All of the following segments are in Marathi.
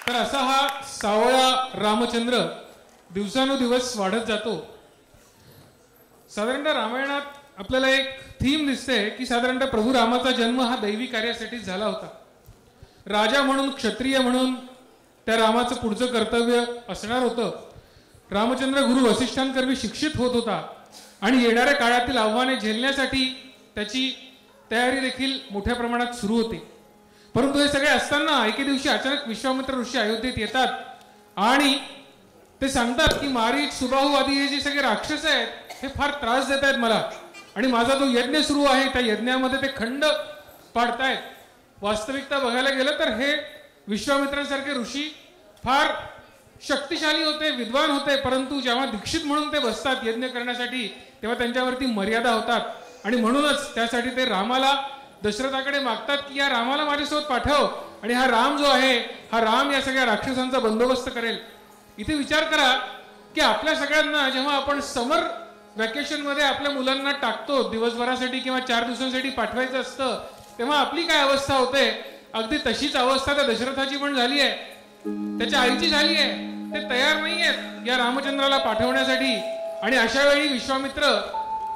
तर असा हा सावळा रामचंद्र दिवसानुदिवस वाढत जातो. साधारणतः रामायणात आपल्याला एक थीम दिसते की साधारणतः प्रभू रामाचा जन्म हा दैवी कार्यासाठी झाला होता. राजा म्हणून, क्षत्रिय म्हणून त्या रामाचं पुढचं कर्तव्य असणार होतं. रामचंद्र गुरु वसिष्ठांकरवी शिक्षित होत होता आणि येणाऱ्या काळातील आव्हाने झेलण्यासाठी त्याची तयारी देखील मोठ्या प्रमाणात सुरू होती. परंतु हे सगळे असताना एके दिवशी अचानक विश्वामित्र ऋषी अयोध्येत येतात आणि ते सांगतात की मारीच, सुबाहू आदी हे जे सगळे राक्षस आहेत हे फार त्रास देत आहेत मला, आणि माझा जो यज्ञ सुरू आहे त्या यज्ञामध्ये ते खंड पाडतायत. वास्तविकता बघायला गेलं तर हे विश्वामित्रांसारखे ऋषी फार शक्तिशाली होते, विद्वान होते, परंतु जेव्हा दीक्षित म्हणून ते बसतात यज्ञ करण्यासाठी तेव्हा त्यांच्यावरती मर्यादा होतात. आणि म्हणूनच त्यासाठी ते रामाला, दशरथाकडे मागतात की या रामाला माझ्यासोबत पाठव आणि हा राम जो आहे हा राम या सगळ्या राक्षसांचा बंदोबस्त करेल. इथे विचार करा की आपल्या सगळ्यांना जेव्हा आपण समर व्हॅकेशन मध्ये आपल्या मुलांना टाकतो, दिवसभरासाठी किंवा 4 दिवसांसाठी पाठवायचं असतं, तेव्हा आपली काय अवस्था होते. अगदी तशीच अवस्था त्या दशरथाची पण झाली आहे, त्याच्या आईची झाली आहे. ते तयार नाही आहेत या रामचंद्राला पाठवण्यासाठी. आणि अशा वेळी विश्वामित्र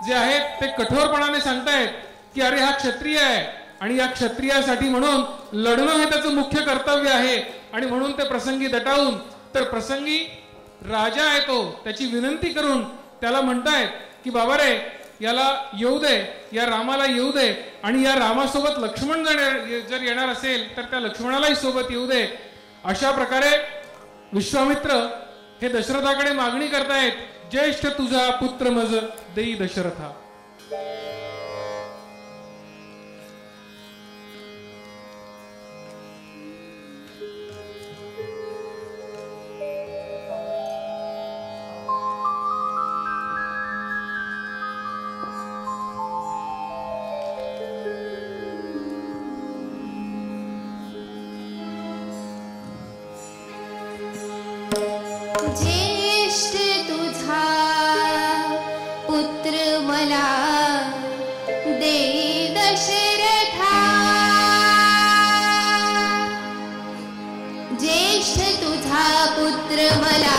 जे आहेत ते कठोरपणाने सांगतायत की अरे हा क्षत्रिय आहे आणि या क्षत्रियासाठी म्हणून लढणं हे त्याचं मुख्य कर्तव्य आहे. आणि म्हणून ते प्रसंगी दटावून, तर प्रसंगी राजा आहे तो, त्याची विनंती करून त्याला म्हणतायत की बाबा रे याला येऊ दे, या रामाला येऊ दे, आणि या रामासोबत लक्ष्मण जर येणार असेल तर त्या लक्ष्मणालाही सोबत येऊ दे. अशा प्रकारे विश्वामित्र हे दशरथाकडे मागणी करतायत, ज्येष्ठ तुझा पुत्र मज देई दशरथा. ज्येष्ठ तुझा पुत्र मला दे दशरथा. ज्येष्ठ तुझा पुत्र मला